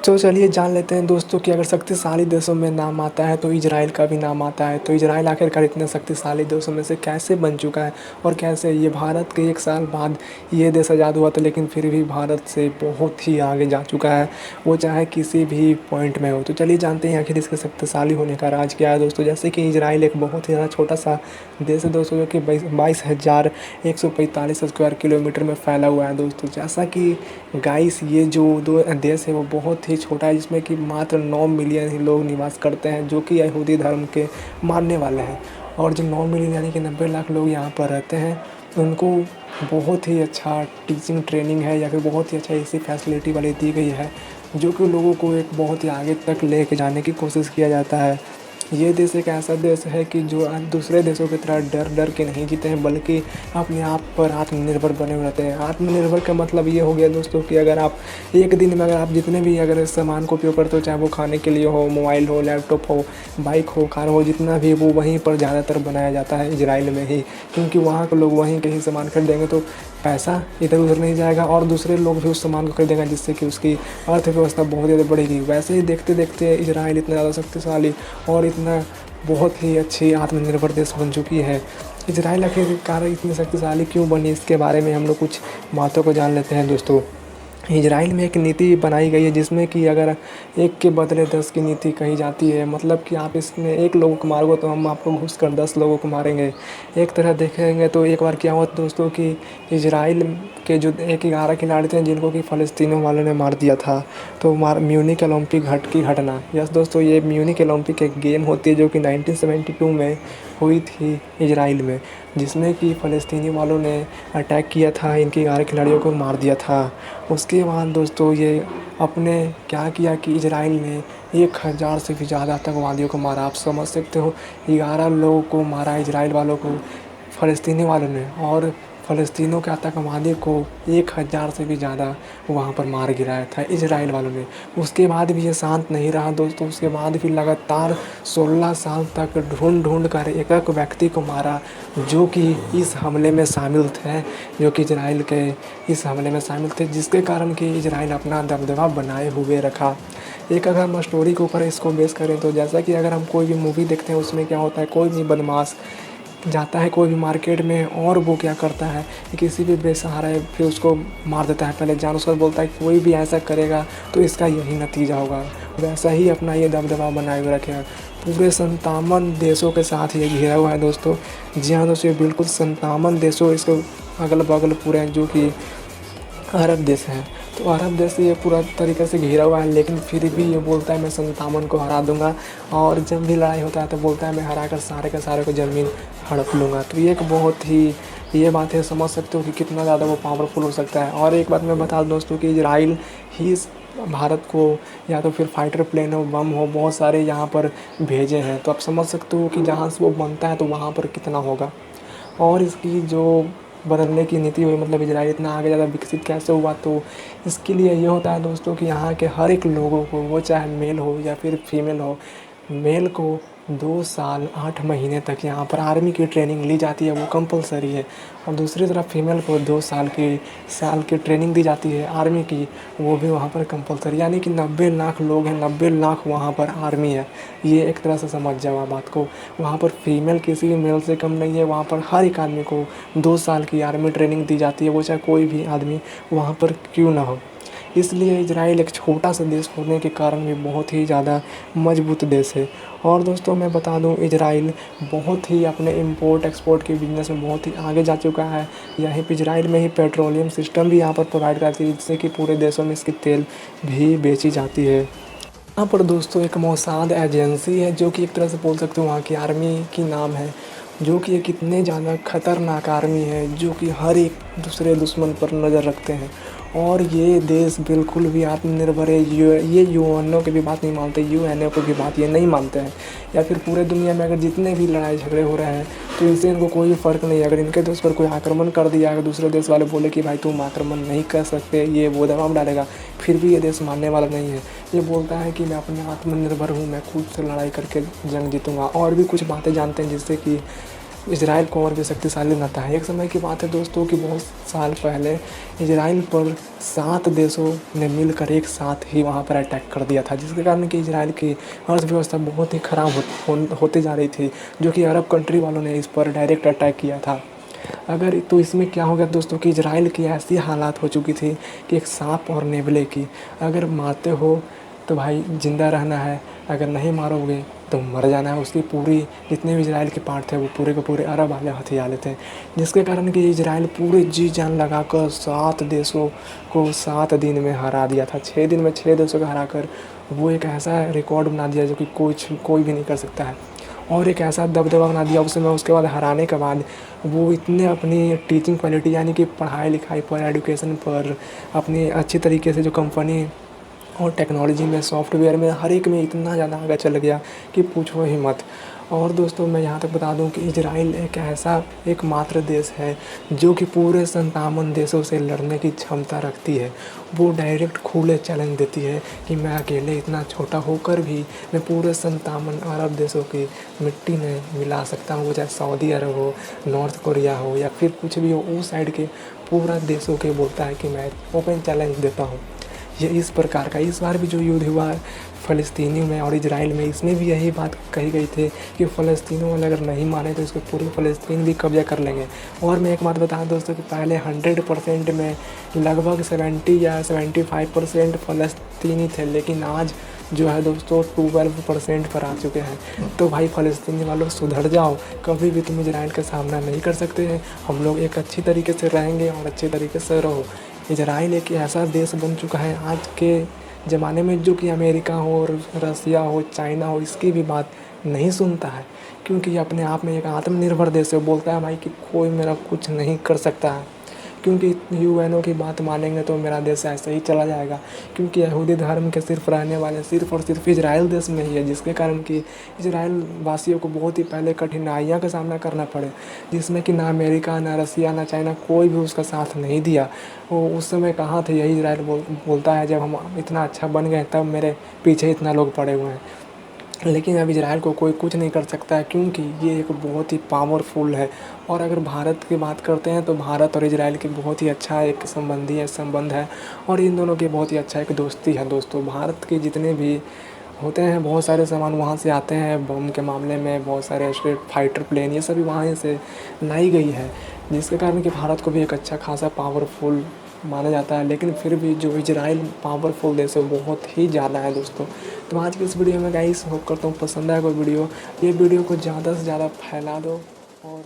तो चलिए जान लेते हैं दोस्तों कि अगर शक्तिशाली देशों में नाम आता है तो इजराइल का भी नाम आता है। तो इजराइल आखिरकार इतने शक्तिशाली देशों में से कैसे बन चुका है और कैसे ये भारत के 1 साल बाद ये देश आज़ाद हुआ था, लेकिन फिर भी भारत से बहुत ही आगे जा चुका है, वो चाहे किसी भी पॉइंट में हो। तो चलिए जानते हैं आखिर इसके शक्तिशाली होने का राज क्या है दोस्तों। जैसे कि इजराइल एक बहुत ही ज़्यादा छोटा सा देश है दोस्तों, जो कि 22,145 स्क्वायर किलोमीटर में फैला हुआ है दोस्तों। जैसा कि गाइस ये जो दो देश है वो बहुत ही छोटा है, जिसमें कि मात्र 9 मिलियन ही लोग निवास करते हैं, जो कि यहूदी धर्म के मानने वाले हैं। और जो 9 मिलियन यानी कि 90 लाख लोग यहाँ पर रहते हैं, उनको बहुत ही अच्छा टीचिंग ट्रेनिंग है या फिर बहुत ही अच्छा ऐसी फैसिलिटी वाली दी गई है, जो कि लोगों को एक बहुत ही आगे तक लेके जाने की कोशिश किया जाता है। ये देश एक ऐसा देश है कि जो दूसरे देशों की तरह डर डर के नहीं जीते हैं, बल्कि अपने आप पर आत्मनिर्भर बने हुए रहते हैं। आत्मनिर्भर का मतलब ये हो गया दोस्तों कि अगर आप एक दिन में अगर आप जितने भी अगर सामान को उपयोग करते हो, चाहे वो खाने के लिए हो, मोबाइल हो, लैपटॉप हो, बाइक हो, कार हो, जितना भी वो वहीं पर ज़्यादातर बनाया जाता है इजराइल में ही, क्योंकि वहाँ के लोग वहीं कहीं सामान खरीदेंगे तो पैसा इधर उधर नहीं जाएगा और दूसरे लोग भी उस सामान को खरीदेंगे, जिससे कि उसकी अर्थव्यवस्था बहुत ज़्यादा बढ़ेगी। वैसे ही देखते देखते इजराइल इतना ज़्यादा शक्तिशाली और इतना बहुत ही अच्छी आत्मनिर्भर देश बन चुकी है। इजराइल आखिरकार इतनी शक्तिशाली क्यों बनी, इसके बारे में हम लोग कुछ बातों को जान लेते हैं दोस्तों। इजराइल में एक नीति बनाई गई है, जिसमें कि अगर एक के बदले 10 की नीति कही जाती है। मतलब कि आप इसमें एक लोगों को मारोगे तो हम आपको घुस कर 10 लोगों को मारेंगे। एक तरह देखेंगे तो एक बार क्या हुआ दोस्तों कि इजराइल के जो 11 खिलाड़ी थे, जिनको कि फ़लस्तीनियों वालों ने मार दिया था। तो म्यूनिख ओलंपिक की घटना, यस दोस्तों, ये म्यूनिख ओलंपिक एक गेम होती है जो कि 1972 में हुई थी इजराइल में, जिसमें कि फ़लस्तीनी वालों ने अटैक किया था, इनके 11 खिलाड़ियों को मार दिया था। उसके बाद दोस्तों ये अपने क्या किया कि इजराइल ने 1000 से भी ज़्यादा आतंकवादियों को मारा। आप समझ सकते हो, 11 लोगों को मारा इजराइल वालों को फ़लस्तीनी वालों ने, और फ़लस्तीनों के आतंकवादी को 1000 से भी ज़्यादा वहाँ पर मार गिराया था इजराइल वालों ने। उसके बाद भी ये शांत नहीं रहा दोस्तों। उसके बाद भी लगातार 16 साल तक ढूंढ ढूंढ कर एक एक व्यक्ति को मारा, जो कि इस हमले में शामिल थे, जो कि इजराइल के इस हमले में शामिल थे, जिसके कारण कि इजराइल अपना दबदबा बनाए हुए रखा। एक अगर हम स्टोरी के ऊपर इसको बेस करें तो जैसा कि अगर हम कोई भी मूवी देखते हैं, उसमें क्या होता है, कोई भी बदमाश जाता है कोई भी मार्केट में और वो क्या करता है कि किसी भी बेसहारा है फिर उसको मार देता है, पहले जान उसका बोलता है कोई भी ऐसा करेगा तो इसका यही नतीजा होगा। वैसा ही अपना ये दबदबा बनाए हुए रखे हैं। पूरे 57 देशों के साथ ये घिरा हुआ है दोस्तों। जी हाँ दोस्तों, ये बिल्कुल 57 देशों इसको अगल बगल पूरे हैं, जो कि अरब देश हैं। तो अरब देश ये पूरा तरीके से घिरा हुआ है, लेकिन फिर भी ये बोलता है मैं 57 को हरा दूंगा, और जब भी लड़ाई होता है तो बोलता है मैं हरा कर सारे के सारे को ज़मीन हड़प लूँगा। तो ये एक बहुत ही ये बात है, समझ सकते हो कि कितना ज़्यादा वो पावरफुल हो सकता है। और एक बात मैं बता दूं दोस्तों कि इजराइल ही भारत को या तो फिर फाइटर प्लेन हो, बम हो, बहुत सारे यहाँ पर भेजे हैं। तो आप समझ सकते हो कि जहाँ से वो बनता है तो वहाँ पर कितना होगा। और इसकी जो बदलने की नीति हुई, मतलब इजराइल इतना आगे ज़्यादा विकसित कैसे हुआ, तो इसके लिए ये होता है दोस्तों कि यहाँ के हर एक लोगों को, वो चाहे मेल हो या फिर फीमेल हो, मेल को 2 साल 8 महीने तक यहाँ पर आर्मी की ट्रेनिंग ली जाती है, वो कंपलसरी है। और दूसरी तरफ फीमेल को 2 साल की ट्रेनिंग दी जाती है आर्मी की, वो भी वहाँ पर कंपलसरी। यानी कि 90 लाख लोग हैं, 90 लाख वहाँ पर आर्मी है। ये एक तरह से समझ जाओ आप बात को। वहाँ पर फीमेल किसी भी मेल से कम नहीं है। वहाँ पर हर एक आदमी को 2 साल की आर्मी ट्रेनिंग दी जाती है, वो चाहे कोई भी आदमी वहाँ पर क्यों ना हो। इसलिए इजराइल एक छोटा सा देश होने के कारण भी बहुत ही ज़्यादा मजबूत देश है। और दोस्तों मैं बता दूं, इजराइल बहुत ही अपने इंपोर्ट एक्सपोर्ट के बिज़नेस में बहुत ही आगे जा चुका है। यहीं पे इजराइल में ही पेट्रोलियम सिस्टम भी यहाँ पर प्रोवाइड करती है, जिससे कि पूरे देशों में इसकी तेल भी बेची जाती है। यहाँ पर दोस्तों एक मोसाद एजेंसी है, जो कि एक तरह से बोल सकते हो वहाँ की आर्मी की नाम है, जो कि एक इतने ज़्यादा खतरनाक आर्मी है, जो कि हर एक दूसरे दुश्मन पर नज़र रखते हैं। और ये देश बिल्कुल भी आत्मनिर्भर है। ये यूएनओ की भी बात नहीं मानते, यूएनओ की भी बात ये नहीं मानते हैं, या फिर पूरे दुनिया में अगर जितने भी लड़ाई झगड़े हो रहे हैं तो इनसे इनको कोई फ़र्क नहीं है। अगर इनके देश पर कोई आक्रमण कर दिया, अगर दूसरे देश वाले बोले कि भाई तुम आक्रमण नहीं कर सकते, ये वो दबाव डालेगा, फिर भी ये देश मानने वाला नहीं है। ये बोलता है कि मैं अपने आत्मनिर्भर हूँ, मैं खुद से लड़ाई करके जंग जीतूँगा। और भी कुछ बातें जानते हैं जिससे कि इजराइल को और भी शक्तिशाली बनाता है। एक समय की बात है दोस्तों कि बहुत साल पहले इजराइल पर 7 देशों ने मिलकर एक साथ ही वहाँ पर अटैक कर दिया था, जिसके कारण कि इजराइल की अर्थव्यवस्था बहुत ही ख़राब होती जा रही थी, जो कि अरब कंट्री वालों ने इस पर डायरेक्ट अटैक किया था। अगर तो इसमें क्या हो गया दोस्तों कि इजराइल की ऐसी हालात हो चुकी थी कि एक सांप और नेवले की, अगर मारते हो तो भाई ज़िंदा रहना है, अगर नहीं मारोगे तो मर जाना है। उसकी पूरी जितने भी इजराइल के पार्ट थे वो पूरे के पूरे अरब वाले हथियार थे, जिसके कारण कि इजराइल पूरे जी जान लगाकर 7 देशों को 7 दिन में हरा दिया था। 6 दिन में 6 देशों को हराकर वो एक ऐसा रिकॉर्ड बना दिया जो कि कोई भी नहीं कर सकता है, और एक ऐसा दबदबा बना दिया उसमें। उसके बाद हराने के बाद वो इतने अपनी टीचिंग क्वालिटी यानी कि पढ़ाई लिखाई पर, एजुकेशन पर, अपनी अच्छी तरीके से जो कंपनी और टेक्नोलॉजी में, सॉफ्टवेयर में, हर एक में इतना ज़्यादा आगे चल गया कि पूछो ही मत। और दोस्तों मैं यहाँ तक बता दूँ कि इजराइल एक ऐसा एकमात्र देश है जो कि पूरे 57 देशों से लड़ने की क्षमता रखती है। वो डायरेक्ट खुले चैलेंज देती है कि मैं अकेले इतना छोटा होकर भी मैं पूरे 57 अरब देशों की मिट्टी में मिला सकता हूँ। वो चाहे सऊदी अरब हो, नॉर्थ कोरिया हो या फिर कुछ भी हो, उस साइड के पूरा देशों के बोलता है कि मैं ओपन चैलेंज देता हूँ। ये इस प्रकार का इस बार भी जो युद्ध हुआ फ़लस्तीनियों में और इजराइल में, इसमें भी यही बात कही गई थी कि फ़लस्तीनियों वाले अगर नहीं माने तो इसको पूरी फ़लस्तीन भी कब्जा कर लेंगे। और मैं एक बात बताऊं दोस्तों कि पहले 100% में लगभग 70 या 75% फ़लस्तीनी थे, लेकिन आज जो है दोस्तों 12% पर आ चुके हैं। तो भाई फ़लस्तीनी वालों सुधर जाओ, कभी भी तुम इजराइल का सामना नहीं कर सकते हैं। हम लोग एक अच्छी तरीके से रहेंगे और अच्छे तरीके से रहो। इजराइल एक ऐसा देश बन चुका है आज के ज़माने में जो कि अमेरिका हो, रसिया हो, चाइना हो, इसकी भी बात नहीं सुनता है, क्योंकि ये अपने आप में एक आत्मनिर्भर देश है। बोलता है भाई कि कोई मेरा कुछ नहीं कर सकता है, क्योंकि यूएनओ की बात मानेंगे तो मेरा देश ऐसे ही चला जाएगा। क्योंकि यहूदी धर्म के सिर्फ रहने वाले सिर्फ और सिर्फ इजराइल देश में ही है, जिसके कारण कि इजराइल वासियों को बहुत ही पहले कठिनाइयों का सामना करना पड़े, जिसमें कि ना अमेरिका, ना रसिया, ना चाइना कोई भी उसका साथ नहीं दिया। वो उस समय कहाँ थे, यही इजराइल बोलता है जब हम इतना अच्छा बन गए तब मेरे पीछे इतना लोग पड़े हुए हैं। लेकिन अब इजराइल को कोई कुछ नहीं कर सकता है, क्योंकि ये एक बहुत ही पावरफुल है। और अगर भारत की बात करते हैं तो भारत और इजराइल की बहुत ही अच्छा एक संबंध है, और इन दोनों की बहुत ही अच्छा एक दोस्ती है दोस्तों। भारत के जितने भी होते हैं बहुत सारे सामान वहाँ से आते हैं, बम के मामले में बहुत सारे स्ट्रीट फाइटर प्लेन, ये सभी वहाँ से लाई गई है, जिसके कारण कि भारत को भी एक अच्छा खासा पावरफुल माना जाता है। लेकिन फिर भी जो इजराइल पावरफुल देश है बहुत ही ज़्यादा है दोस्तों। तो आज की इस वीडियो में गाइस होप करता हूँ पसंद आया कोई वीडियो। ये वीडियो को ज़्यादा से ज़्यादा फैला दो और